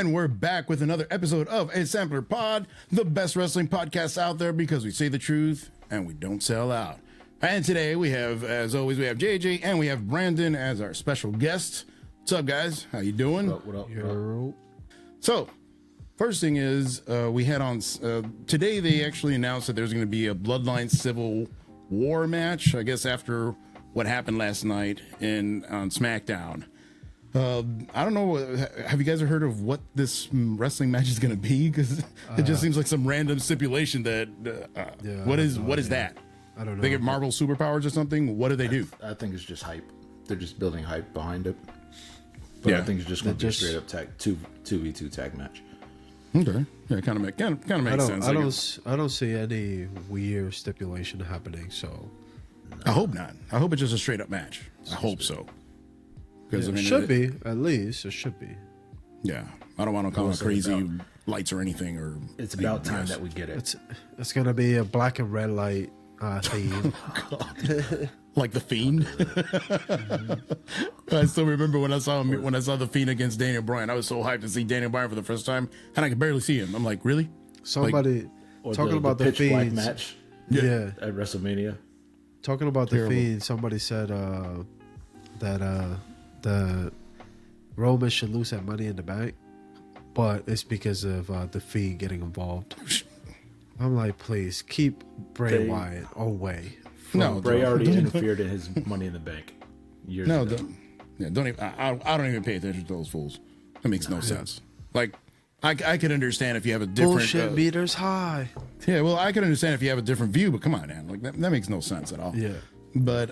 And we're back with another episode of A Sampler Pod, the best wrestling podcast out there because we say the truth and we don't sell out. And today we have, as always, we have JJ and we have Brandon as our special guest. What's up, guys? How you doing? What up? So, first thing is, we had on, today they actually announced that there's going to be a Bloodline Civil War match, I guess after what happened last night on Smackdown. I don't know. Have you guys heard of what this wrestling match is going to be? Because it just seems like some random stipulation that. What is that? I don't know. They get Marvel superpowers or something. What do they do? I think it's just hype. They're just building hype behind it. But I think it's just going to be a straight up 2v2 tag match. Okay. Yeah, kind of makes sense. I don't see any weird stipulation happening. So I hope not. I hope it's just a straight up match. I hope so. Because it should be, at least it should be. Yeah, I don't want to call it crazy lights or anything. Or it's about time that we get it. It's gonna be a black and red light theme. Like the Fiend. I still remember when I saw the Fiend against Daniel Bryan. I was so hyped to see Daniel Bryan for the first time, and I could barely see him. I'm like, really? Somebody talking about the Fiend match. Yeah, at WrestleMania. Talking about the Fiend, somebody said that the Roman should lose that Money in the Bank, but it's because of the Fiend getting involved. I'm like, please keep Bray Wyatt away. No, Bray already interfered in his Money in the Bank years ago. Don't even. I don't even pay attention to those fools. That makes no sense. Like, I can understand if you have a different bullshit meters high. Yeah, well, I can understand if you have a different view, but come on, man, like that makes no sense at all. Yeah, but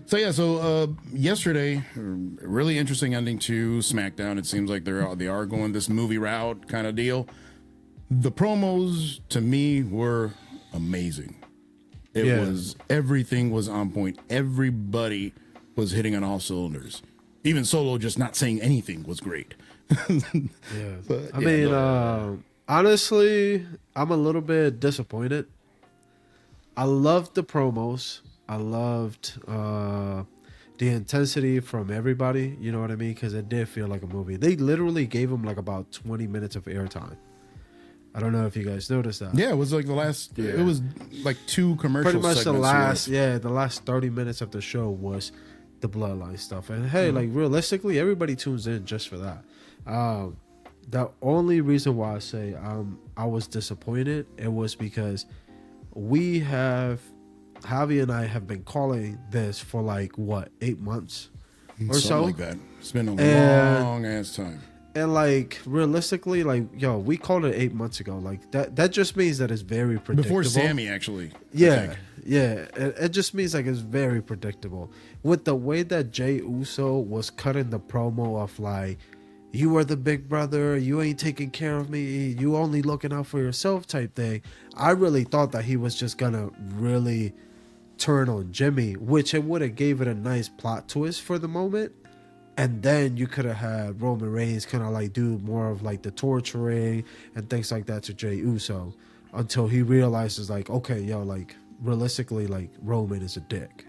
So yesterday, really interesting ending to SmackDown. It seems like they are going this movie route kind of deal. The promos to me were amazing. Everything was on point. Everybody was hitting on all cylinders. Even Solo just not saying anything was great. Honestly, I'm a little bit disappointed. I loved the promos. I loved the intensity from everybody, you know what I mean? Because it did feel like a movie. They literally gave him like about 20 minutes of airtime. I don't know if you guys noticed that. Yeah, it was like the last. Yeah. It was like two commercial. Pretty much segments the last 30 minutes of the show was the Bloodline stuff. And hey, like realistically, everybody tunes in just for that. The only reason why I say I was disappointed, it was because Javi and I have been calling this for like 8 months or something so. Like that. It's been a long ass time. And like realistically, like we called it 8 months ago. Like that just means that it's very predictable. Before Sammy, actually. Yeah. It just means like it's very predictable. With the way that Jey Uso was cutting the promo of like, you are the big brother, you ain't taking care of me, you only looking out for yourself type thing. I really thought that he was just gonna really turn on Jimmy, which it would have gave it a nice plot twist for the moment. And then you could have had Roman Reigns kind of like do more of like the torturing and things like that to Jey Uso until he realizes like, okay, like realistically, like Roman is a dick.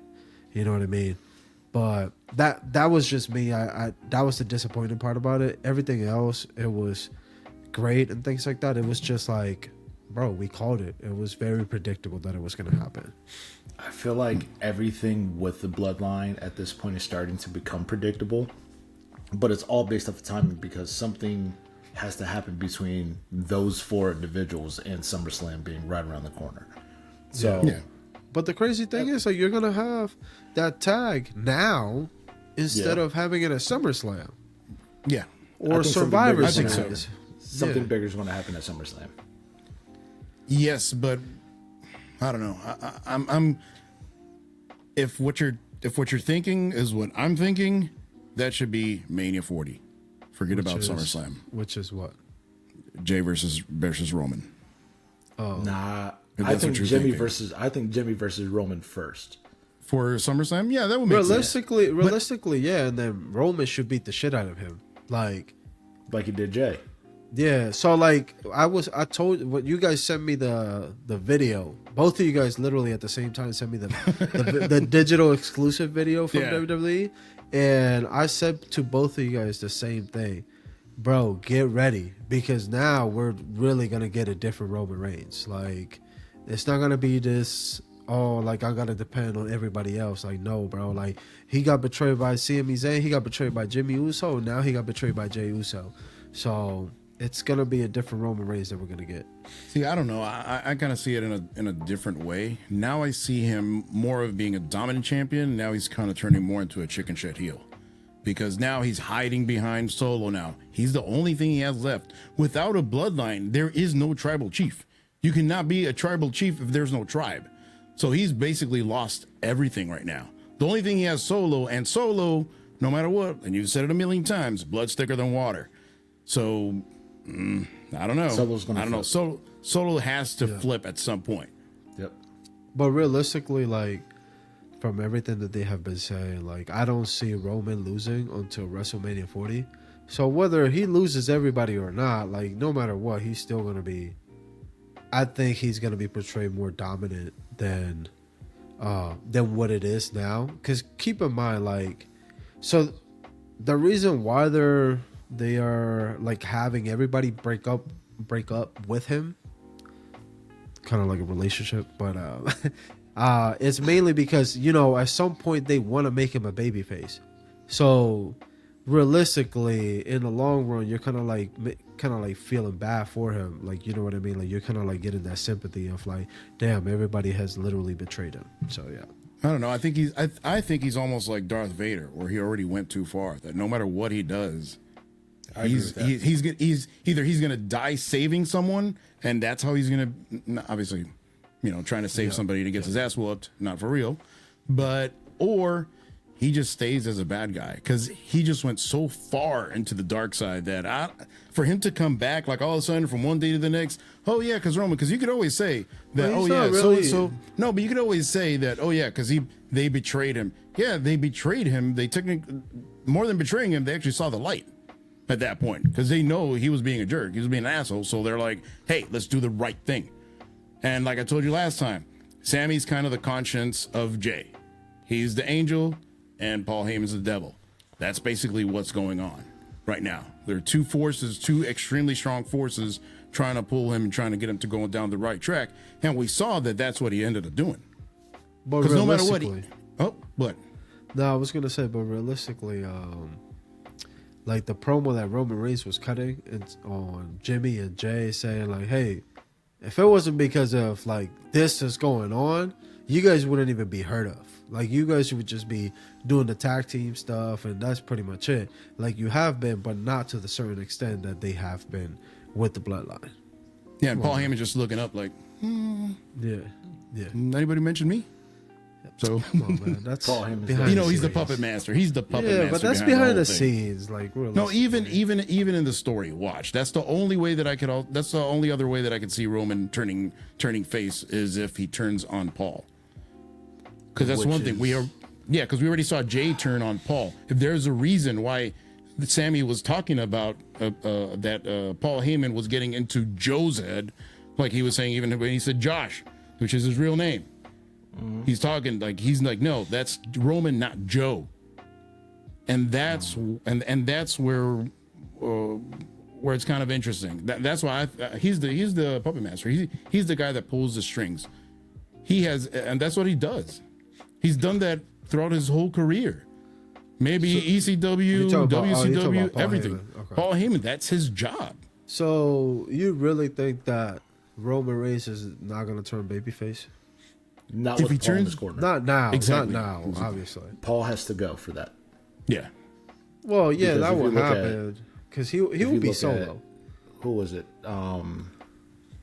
You know what I mean? But that was just me. I that was the disappointing part about it. Everything else, it was great and things like that. It was just like, bro, we called it. It was very predictable that it was going to happen. I feel like everything with the Bloodline at this point is starting to become predictable, but it's all based off of timing because something has to happen between those four individuals and SummerSlam being right around the corner. So, But the crazy thing is, like, you're gonna have that tag now instead of having it at SummerSlam. Yeah, or Survivor Series. I think so. Something bigger is going to happen at SummerSlam. Yes, but I don't know. I'm if what you're thinking is what I'm thinking, that should be Mania 40. Forget about SummerSlam. Which is what? Jey versus Roman. Oh. Nah, I think Jimmy versus Roman first. For SummerSlam? Yeah, that would make sense. Realistically, yeah, and then Roman should beat the shit out of him. Like he did Jey. Yeah, so like I told when you guys sent me the video, both of you guys literally at the same time sent me the digital exclusive video from WWE, and I said to both of you guys the same thing. bro, get ready, because now we're really gonna get a different Roman Reigns. Like, it's not gonna be this. Oh, like I gotta depend on everybody else. Like, no, bro. Like, he got betrayed by Sami Zayn. He got betrayed by Jimmy Uso. Now he got betrayed by Jey Uso. So it's gonna be a different Roman Reigns that we're gonna get. See, I don't know. I kind of see it in a different way. Now I see him more of being a dominant champion. Now he's kind of turning more into a chicken shit heel. Because now he's hiding behind Solo now. He's the only thing he has left. Without a bloodline, there is no tribal chief. You cannot be a tribal chief if there's no tribe. So he's basically lost everything right now. The only thing he has Solo, and Solo, no matter what, and you've said it a million times, blood's thicker than water. So, I don't know. I don't know. Solo has to flip at some point. Yep. But realistically, like, from everything that they have been saying, like, I don't see Roman losing until WrestleMania 40. So whether he loses everybody or not, like, no matter what, he's still going to be, I think he's going to be portrayed more dominant than what it is now. Because keep in mind, like, so the reason why they are like having everybody break up with him, kind of like a relationship, but it's mainly because, you know, at some point they want to make him a babyface. So realistically, in the long run, you're kind of like feeling bad for him. Like, you know what I mean? Like, you're kind of like getting that sympathy of like, damn, everybody has literally betrayed him. So yeah. I don't know. I think he's almost like Darth Vader, where he already went too far. That no matter what he does, he's either he's gonna die saving someone, and that's how he's gonna, obviously, you know, trying to save somebody to get his ass whooped, not for real, but or he just stays as a bad guy because he just went so far into the dark side that for him to come back like all of a sudden from one day to the next, oh yeah, because Roman, because you could always say that, well, oh yeah, really... so no, but you could always say that, oh yeah, because they betrayed him. Yeah, they betrayed him. They technically, more than betraying him, they actually saw the light at that point because they know he was being a jerk, he was being an asshole. So they're like, hey, let's do the right thing. And like I told you last time, Sammy's kind of the conscience of Jey. He's the angel, and Paul Heyman's the devil. That's basically what's going on right now. There are two forces, two extremely strong forces trying to pull him and trying to get him to go down the right track. And we saw that that's what he ended up doing. Because no matter what what? No, I was going to say, but realistically, like the promo that Roman Reigns was cutting on Jimmy and Jey saying like, hey, if it wasn't because of like this is going on, you guys wouldn't even be heard of. Like, you guys would just be doing the tag team stuff, and that's pretty much it. Like, you have been, but not to the certain extent that they have been with the Bloodline. Yeah, and Paul Heyman just looking up like, yeah. Anybody mention me? So, come on, man. That's Paul Heyman's behind you know, the he's the scenes. puppet master. He's the puppet master. Yeah, but that's behind the scenes. Like, no, even in the story, watch. That's the only way that I could. That's the only other way that I could see Roman turning face is if he turns on Paul. Because that's one thing because we already saw Jey turn on Paul. If there's a reason why Sammy was talking about that Paul Heyman was getting into Joe's head, like he was saying, even when he said Josh, which is his real name, he's talking like he's like, no, that's Roman, not Joe. And that's and that's where it's kind of interesting. That's why he's the puppet master. He's the guy that pulls the strings. He has, and that's what he does. He's done that throughout his whole career. Maybe ECW, WCW, everything. Okay. Paul Heyman, that's his job. So you really think that Roman Reigns is not going to turn babyface? Not If with he Paul in turns- his corner. Not now. Exactly. Not now, obviously. Paul has to go for that. Yeah. Well, yeah, Because that if would you look happen. Because he If would you be look solo. at- who was it?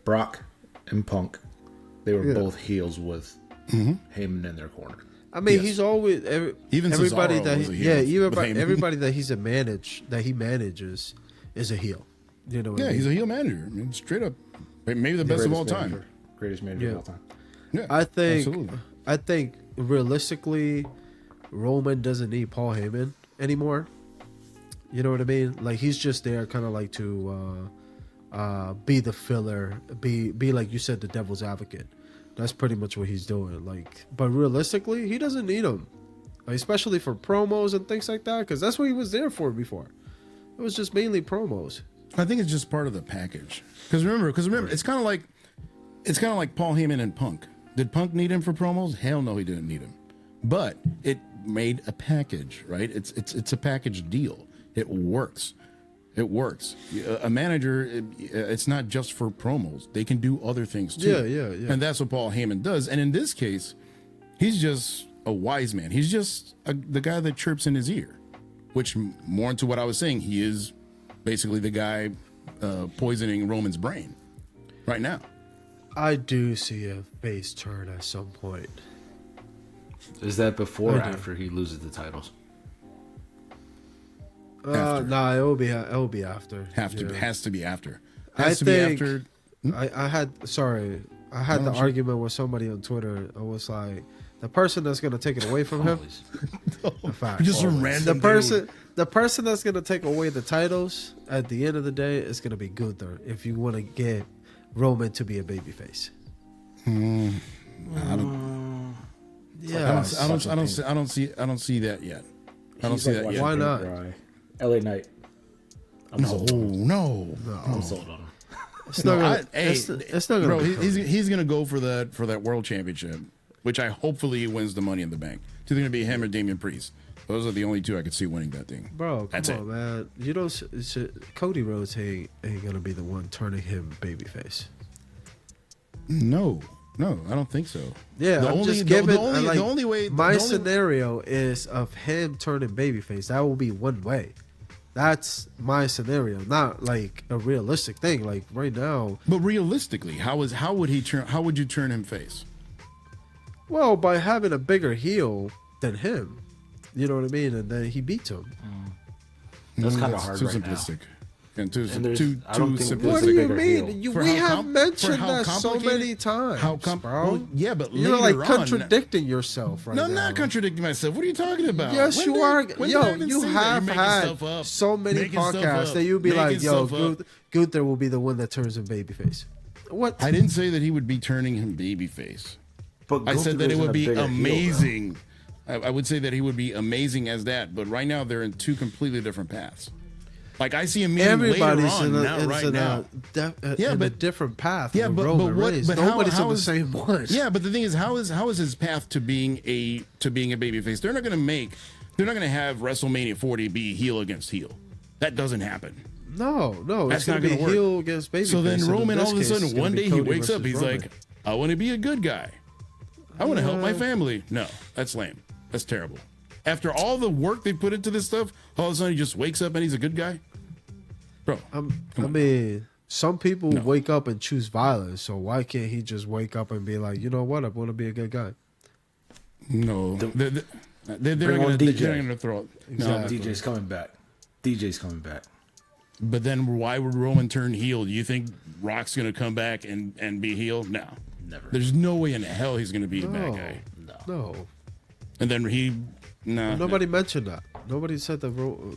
Brock and Punk. They were both heels with Heyman in their corner. I mean, Yes. he's always Even everybody Cesaro that was a heel even with Heyman. everybody that he manages is a heel. You know what I Yeah, mean? he's a heel manager. I mean, straight up, maybe the best of all time. Greatest manager of all time. Yeah, I absolutely. think realistically, Roman doesn't need Paul Heyman anymore. You know what I mean? Like, he's just there, kind of like to be the filler, be like you said, the devil's advocate. That's pretty much what he's doing. Like, but realistically, he doesn't need him, like, especially for promos and things like that, because that's what he was there for before. It was just mainly promos. I think it's just part of the package. Because remember, it's kind of like Paul Heyman and Punk. Did Punk need him for promos? Hell no, he didn't need him. But it made a package, right? It's a package deal. It works. It works. A manager, it's not just for promos. They can do other things too. Yeah. And that's what Paul Heyman does. And in this case, he's just a wise man. He's just the guy that chirps in his ear, which more into what I was saying, he is basically the guy poisoning Roman's brain right now. I do see a face turn at some point. Is that before or after he loses the titles? Nah, it will be after. Has to be after. I to think be after. I had the argument with somebody on Twitter. I was like, the person that's gonna take it away from him. In fact, Just a random the person that's gonna take away the titles at the end of the day is gonna be Gunther. If you want to get Roman to be a babyface. I don't see that yet. I don't see that yet. Why not? LA Knight. No. I'm sold on him. It's not gonna. It's not gonna. Bro, he's gonna go for that world championship, which I hopefully he wins the Money in the Bank. It's either gonna be him or Damian Priest. Those are the only two I could see winning that thing. Bro, That's come on, man. You don't. Cody Rhodes ain't gonna be the one turning him babyface. No, I don't think so. Yeah, the only way. My scenario is of him turning babyface. That will be one way. That's my scenario, not like a realistic thing. Like right now. But realistically, how would you turn him face? Well, by having a bigger heel than him. You know what I mean? And then he beats him. That's kind of hard too right simplistic. now. And too I don't think simplistic. What do you bigger mean? heel. We have mentioned that so complicated- many times, bro. Well, yeah, but You're later like on- contradicting yourself right No, now. I'm not contradicting myself. What are you talking about? Yes, When you did- are. when did Yo, I even you say that? have You're making had stuff up. so many Making stuff podcasts up. that you'd be Making like, yo, stuff up. Gunther will be the one that turns him babyface. What? I didn't say that he would be turning him babyface. But I said that it Gunther would isn't a be bigger heel, amazing. I would say that he would be amazing as that, but right now they're in two completely different paths. Like I see him meeting Everybody's later on in a, now, right now. in a different path. Yeah, with but Roman what? Reigns. But Nobody's how in the is- same one. Yeah, but the thing is, how is his path to being a babyface? They're not going to have WrestleMania 40 be heel against heel. That doesn't happen. No, That's it's going not to be gonna work. heel against babyface. So then and in Roman, this all of a case, it's sudden, gonna one be day he Cody wakes up, versus he's Roman. like, I want to be a good guy. I want to help my family. No, that's lame. That's terrible. After all the work they put into this stuff, all of a sudden he just wakes up and he's a good guy? Bro, I mean, some people wake up and choose violence, so why can't he just wake up and be like, you know what, I want to be a good guy? no. They're Bring on DJ. going to throw it. Exactly. DJ's coming back. DJ's coming back. But then why would Roman turn heel? Do you think Rock's going to come back and be heel? No. Never. There's no way in hell he's going to be a bad guy. No. And then Nobody mentioned that. Nobody said that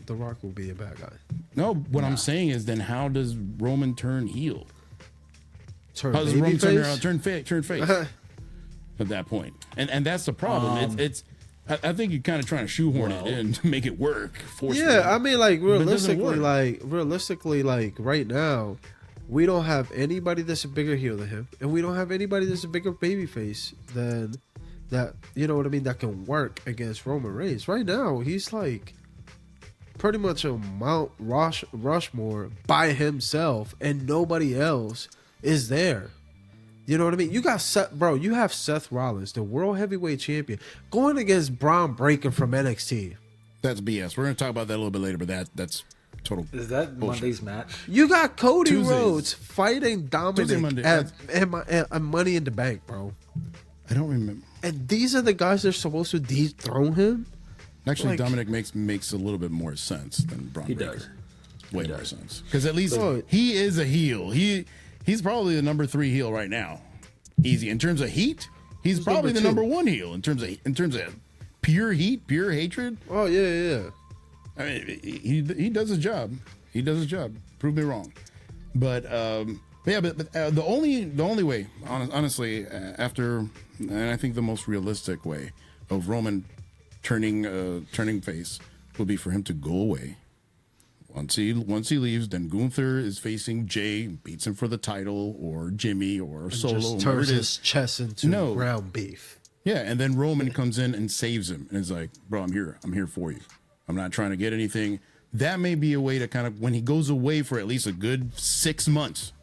The Rock will be a bad guy. No, what I'm saying is then how does Roman turn heel? Turn How does Roman turn babyface? around, turn face at that point? And that's the problem. I think you're kind of trying to shoehorn it in to make it work. Forcefully. Yeah, I mean, like it doesn't work. realistically, like right now, we don't have anybody that's a bigger heel than him, and we don't have anybody that's a bigger babyface than that. You know what I mean? That can work against Roman Reigns. Right now, he's like pretty much a Mount Rushmore by himself, and nobody else is there. You know what I mean? You got you have Seth Rollins, the world heavyweight champion, going against Braun Breaker from NXT. That's BS. We're going to talk about that a little bit later, but that's total. Is that bullshit. Monday's match? You got Cody Tuesdays. Rhodes fighting Dominic Monday. at Money in the Bank, bro. I don't remember. And these are the guys that are supposed to dethrone him? Actually, Like- Dominic makes a little bit more sense than Braun He Breaker. does. Way more sense. Because at least Bro. he is a heel. He's probably the number 3 heel right now. Easy. In terms of heat, he's probably the number number 1 heel. In terms of pure heat, pure hatred. Oh, yeah. I mean, he does his job. He does his job. Prove me wrong. But the only way, honestly, after, and I think the most realistic way of Roman turning face would be for him to go away. Once he leaves, then Gunther is facing Jay, beats him for the title, or Jimmy, or Solo, Just whoever turns it his is. chest into No. ground beef. Yeah, and then Roman comes in and saves him, and is like, "Bro, I'm here for you. I'm not trying to get anything." That may be a way to kind of, when he goes away for at least a good 6 months,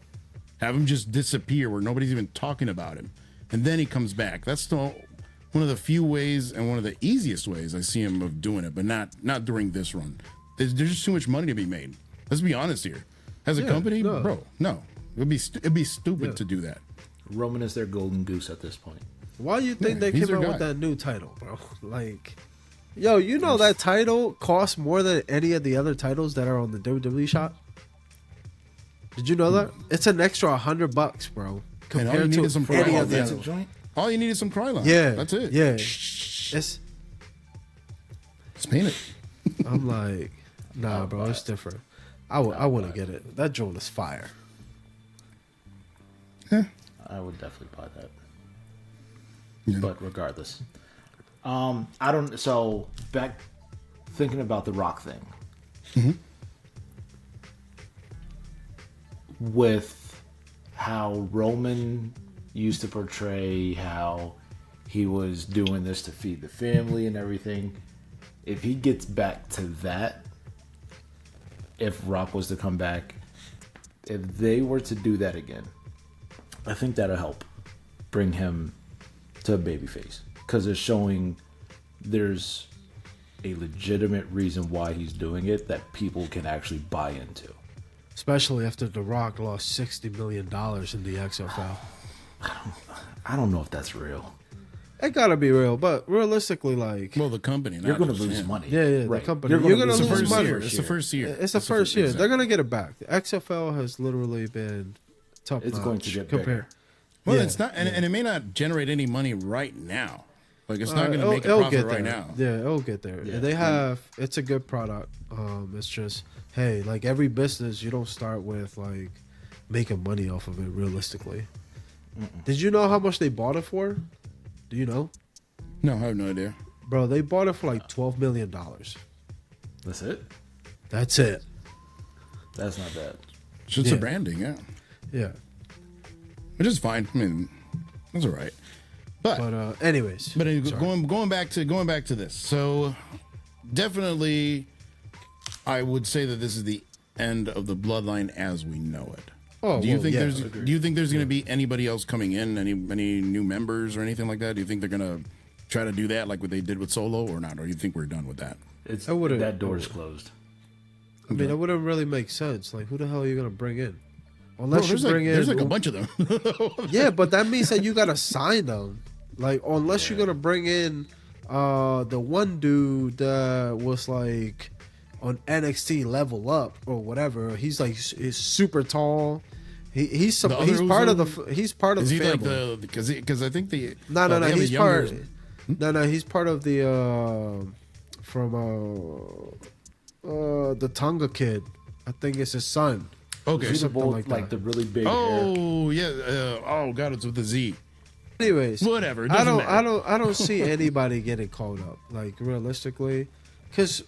have him just disappear where nobody's even talking about him, and then he comes back. That's one of the few ways and one of the easiest ways I see him of doing it, but not during this run. There's just too much money to be made. Let's be honest here. As a company, no. bro, no, it'd be stupid to do that. Roman is their golden goose at this point. Why do you think Yeah, they he's came their out with guy. that new title, bro? Like, yo, you know that title costs more than any of the other titles that are on the WWE shop? Did you know that? It's an extra $100, bro, all you compared need to is some any Krylon. of the That's a other. joint. All you need is some Krylon. Yeah, That's it. Yeah, it's. Just paint it. I'm like, nah, bro, it's different. I wouldn't get it. That joint is fire. I would definitely buy that. Yeah. But regardless, I don't. So back thinking about the Rock thing, with how Roman used to portray how he was doing this to feed the family and everything. If he gets back to that, if Rock was to come back, if they were to do that again, I think that'll help bring him to a babyface, because it's showing there's a legitimate reason why he's doing it that people can actually buy into. Especially after The Rock lost $60 million in the XFL. I don't know if that's real. It gotta be real, but realistically, like, Well, the company. You're going to just lose him. money. yeah, the Right. company. You're You're going to gonna It's the lose first money. year. It's the first year. it's the first year. exactly. They're gonna get it back. The XFL has literally been top It's notch going to get compared. bigger. Well, Yeah, it's not, and it may not generate any money right now. Like it's not going to It'll- make a it'll profit get right there. now. Yeah, it'll get there. Yeah. They have. It's a good product. It's just, hey, like every business, you don't start with like making money off of it. Realistically, did you know how much they bought it for? Do you know, No, I have no idea. bro? They bought it for like $12 million. That's it? That's it. That's not bad. It's just Yeah. a branding, yeah, Yeah. which is fine. I mean, that's all right. But Anyways, But anyway, sorry. going back to this, so definitely, I would say that this is the end of the bloodline as we know it. Oh, do you well, think yeah, there's agreed. Do you think there's going to be anybody else coming in, any new members or anything like that? Do you think they're going to try to do that like what they did with Solo or not? Or do you think we're done with that? It's I wouldn't- that door's closed. I mean, it wouldn't really make sense. Like, who the hell are you gonna bring in? Unless Bro, you bring there's in, like a bunch of them. yeah, but that means that you gotta sign them. Like, unless you're gonna bring in the one dude that was like on NXT Level Up or whatever. He's like he's super tall. He's The other he's part of Uso? the he's part of Is the he like family. the because I think the No, they have a he's younger- part. No, he's part of the from the Tonga kid. I think it's his son. Okay. Is he the something bold, like like that. the really big hair? Oh yeah. Oh god, it's with the Z. Anyways, Whatever. It I doesn't don't, matter. I don't see anybody getting called up. Like realistically, because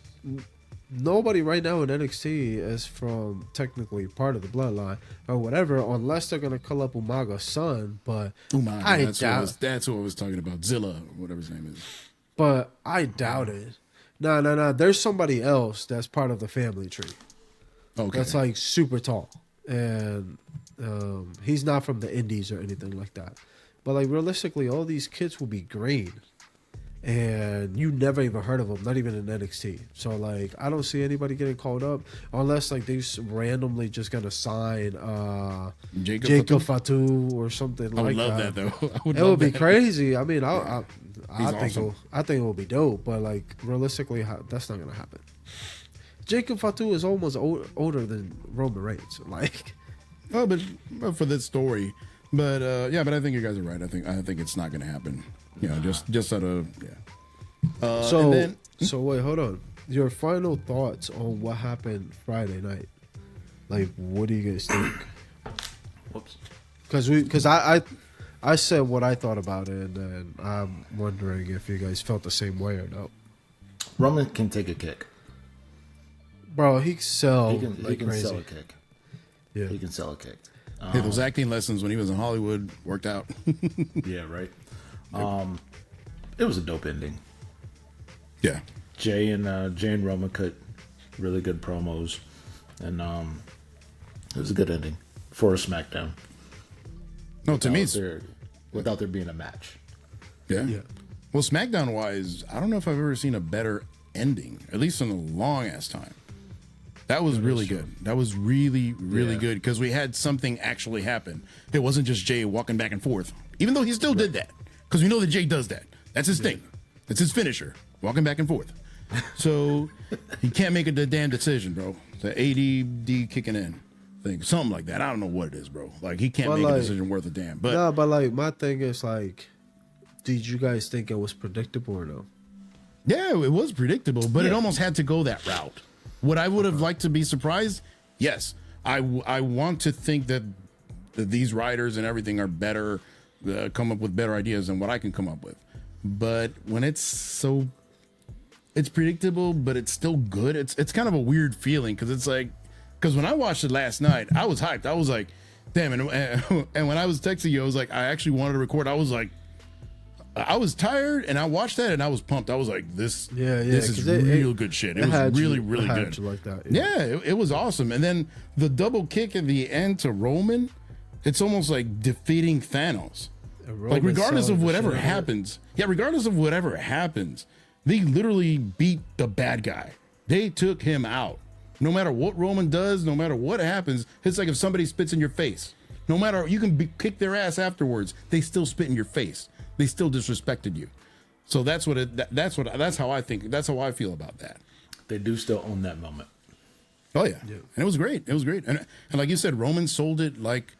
nobody right now in NXT is from technically part of the bloodline or whatever, unless they're gonna call up Umaga's son. But Umaga, I that's doubt. that's what I was talking about. Zilla, whatever his name is. But I doubt it. No. There's somebody else that's part of the family tree. Okay. That's like super tall, and he's not from the Indies or anything like that. But like realistically, all these kids will be green, and you never even heard of them, not even in NXT. So like, I don't see anybody getting called up unless like they randomly just gonna sign Jacob Fatu or something I like would love that. that though. It would be crazy. I mean, I He's think awesome. I think it will be dope, but like realistically, that's not gonna happen. Jacob Fatu is almost older than Roman Reigns. Like, Oh, but for this story, but yeah, but I think you guys are right. I think it's not going to happen. You know, just out of yeah. so and then, so wait, hold on. Your final thoughts on what happened Friday night? Like, what do you guys think? Whoops. Because I said what I thought about it, and then I'm wondering if you guys felt the same way or no. Roman can take a kick. Bro, he can sell He can crazy. sell a kick. Yeah. He can sell a kick. Hey, those acting lessons when he was in Hollywood worked out. Yeah, right. It was a dope ending. Yeah. Jay and Roman cut really good promos, and it was a good ending for a SmackDown. No, to me, Without there being a match. yeah. Yeah. Well, SmackDown wise, I don't know if I've ever seen a better ending, at least in a long ass time. That was really good. That was really, really good because we had something actually happen. It wasn't just Jay walking back and forth, even though he still did that because we know that Jay does that. That's his thing. That's his finisher, walking back and forth. So he can't make a damn decision, bro. The ADD kicking in thing, something like that. I don't know what it is, bro. Like he can't make a decision worth a damn. But no, but like my thing is like, did you guys think it was predictable or no? yeah, it was predictable, but it almost had to go that route. Would I would have liked to be surprised? Yes. I want to think that these writers and everything are better, come up with better ideas than what I can come up with. But when it's predictable, but it's still good. It's kind of a weird feeling because it's like, because when I watched it last night, I was hyped. I was like, damn. And when I was texting you, I was like, I actually wanted to record. I was like, I was tired and I watched that and I was pumped. I was like, this is real good shit. It was really, really good. Like that, It was awesome. And then the double kick at the end to Roman, it's almost like defeating Thanos. Like regardless of whatever happens, regardless of whatever happens, they literally beat the bad guy. They took him out. No matter what Roman does, no matter what happens, it's like if somebody spits in your face. No matter, you can kick their ass afterwards, they still spit in your face. They still disrespected you. So that's how I think. That's how I feel about that. They do still own that moment. Oh yeah. And it was great. It was great. And like you said, Roman sold it like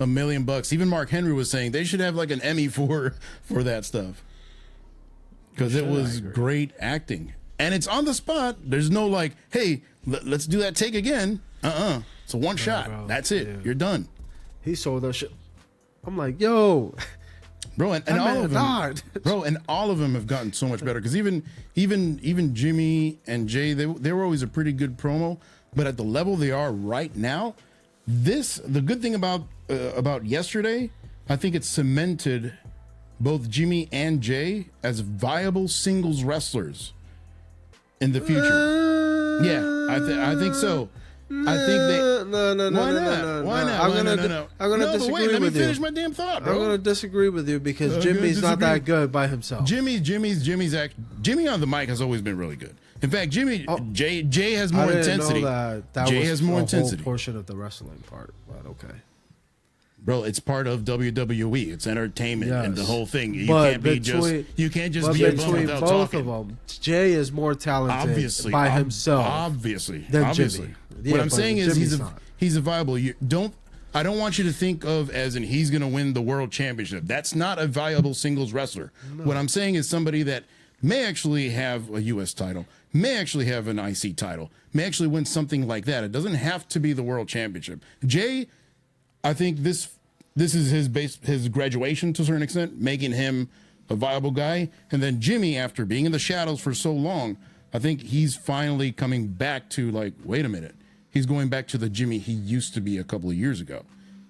$1 million. Even Mark Henry was saying they should have like an Emmy for that stuff. Because it was great acting. And it's on the spot. There's no like, hey, let's do that take again. It's a one shot. Bro. That's it. Yeah. You're done. He sold that shit. I'm like, yo, bro, and all of them, died. bro, and all of them have gotten so much better. Because even Jimmy and Jay, they were always a pretty good promo, but at the level they are right now, the good thing about yesterday, I think it cemented both Jimmy and Jay as viable singles wrestlers in the future. I think so. I think they. No. Why not? I'm gonna disagree but wait, let me with you. finish my damn thought, bro. I'm gonna disagree with you because Jimmy's not that good by himself. Jimmy on the mic has always been really good. In fact, Jay has more intensity. That Jay was has more a intensity. whole portion of the wrestling part, but okay. Bro, it's part of WWE. It's entertainment and the whole thing. You But can't just be a bum between without both talking. of them, Jay is more talented Obviously, by himself. Obviously. than Jimmy. Yeah, What I'm but saying is Jimmy's not. he's a viable. I don't want you to think of as in he's going to win the world championship. That's not a viable singles wrestler. No. What I'm saying is somebody that may actually have a U.S. title, may actually have an IC title, may actually win something like that. It doesn't have to be the world championship. Jay, I think this is his graduation to a certain extent, making him a viable guy. And then Jimmy, after being in the shadows for so long, I think he's finally coming back to like, wait a minute. He's going back to the Jimmy he used to be a couple of years ago.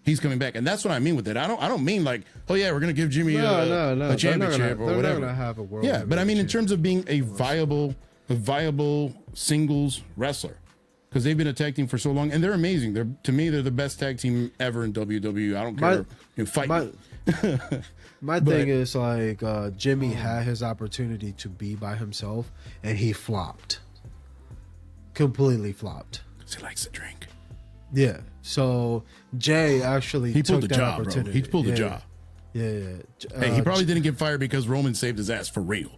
He's coming back, and that's what I mean with it. I don't mean like, oh yeah, we're gonna give Jimmy a championship or whatever. They're not gonna have a world. Yeah, but I mean in terms of being a viable singles wrestler, because they've been a tag team for so long, and they're amazing. To me, they're the best tag team ever in WWE. I don't care. Fight. My thing is like Jimmy had his opportunity to be by himself, and he flopped. Completely flopped. He likes to drink. Yeah. So Jay actually he pulled took the that job, opportunity. Bro. He pulled the job. Yeah. Hey, he probably didn't get fired because Roman saved his ass for real.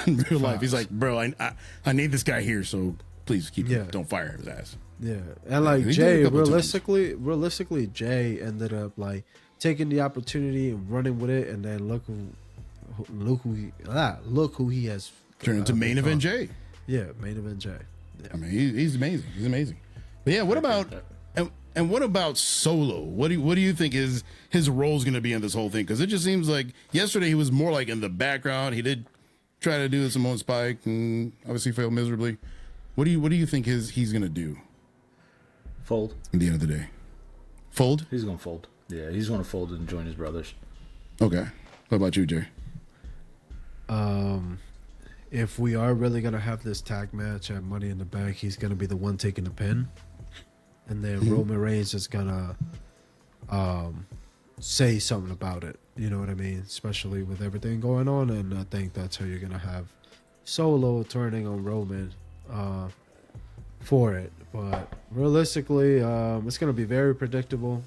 In real life, he's like, bro, I need this guy here, so please keep him. Don't fire his ass. Yeah, and like Jay, realistically, Jay ended up like taking the opportunity and running with it, and then look who he has turned into main event Jay. Yeah, main event Jay. Yeah. I mean, he's amazing. He's amazing. But yeah, what about and what about Solo? What do you think his role is going to be in this whole thing? Because it just seems like yesterday he was more like in the background. He did try to do the Simone Spike and obviously failed miserably. What do you think he's gonna do Fold. at the end of the day? Fold? He's gonna fold. Yeah, he's gonna fold and join his brothers. Okay. What about you, Jay? If we are really gonna have this tag match at Money in the Bank, he's gonna be the one taking the pin, and then Roman Reigns is gonna say something about it. You know what I mean? Especially with everything going on, and I think that's how you're gonna have Solo turning on Roman for it. But realistically, it's gonna be very predictable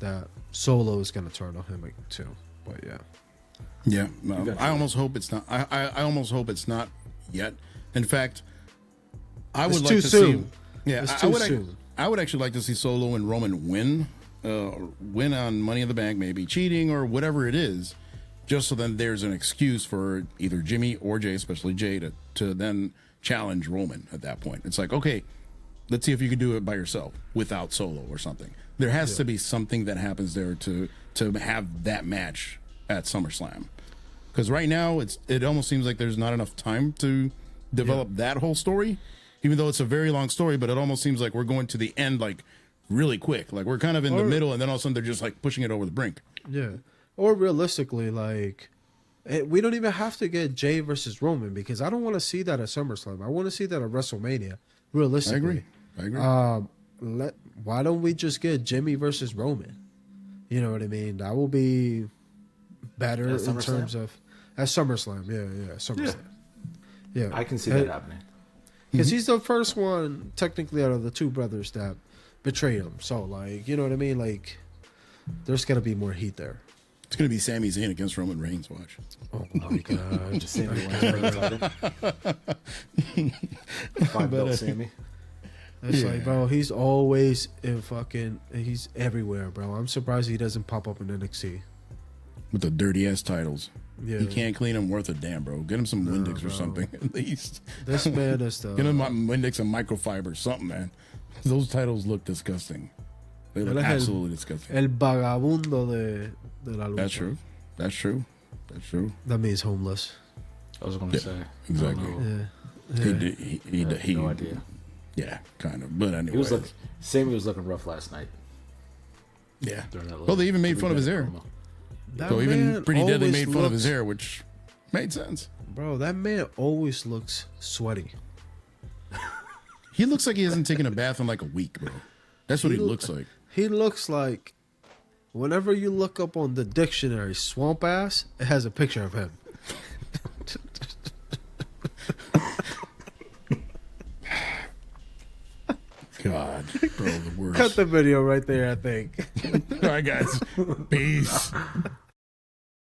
that Solo is gonna turn on him too. But yeah. Yeah, I almost hope it's not. I almost hope it's not yet. In fact, I would It's like too to soon. see. Yeah, It's I too would. soon. I would actually like to see Solo and Roman win on Money in the Bank, maybe cheating or whatever it is, just so then there's an excuse for either Jimmy or Jay, especially Jay, to then challenge Roman at that point. It's like, okay, let's see if you can do it by yourself without Solo or something. There has to be something that happens there to have that match at SummerSlam. Because right now, it almost seems like there's not enough time to develop that whole story, even though it's a very long story. But it almost seems like we're going to the end like really quick. Like we're kind of in the middle, and then all of a sudden they're just like pushing it over the brink. Yeah. Or realistically, like, we don't even have to get Jay versus Roman, because I don't want to see that at SummerSlam. I want to see that at WrestleMania. Realistically, I agree. Why don't we just get Jimmy versus Roman? You know what I mean? That will be better in terms of at SummerSlam. Yeah, SummerSlam. Yeah, I can see that happening. because he's the first one technically out of the two brothers that betrayed him. So, like, you know what I mean? Like, there's gonna be more heat there. It's gonna be Sami Zayn against Roman Reigns. Watch. Oh my god! Just Sammy wins the title. 5 belt Sammy. It's like, bro, he's always he's everywhere, bro. I'm surprised he doesn't pop up in NXT. With the dirty ass titles. Yeah. He can't clean them worth a damn, bro. Get him some Windex or something at least. This man is the Get him Windex and microfiber, something, man. Those titles look disgusting. They look Él es absolutely disgusting. el vagabundo de la lucha. That's true. That's true. That's true. That means homeless. I was going to say. Exactly. Yeah. He did. He no idea. Yeah, kind of. But anyway. He was Sammy was looking rough last night. Yeah. During that Well, they even made Jimmy fun of his Gunn hair. promo. That So even man Pretty Deadly always made fun of his looks- hair, which made sense. Bro, that man always looks sweaty. He looks like he hasn't taken a bath in like a week, bro. That's what he looks like. He looks like, whenever you look up on the dictionary, swamp ass, it has a picture of him. God, bro, the worst. Cut the video right there, I think. All right, guys. Peace.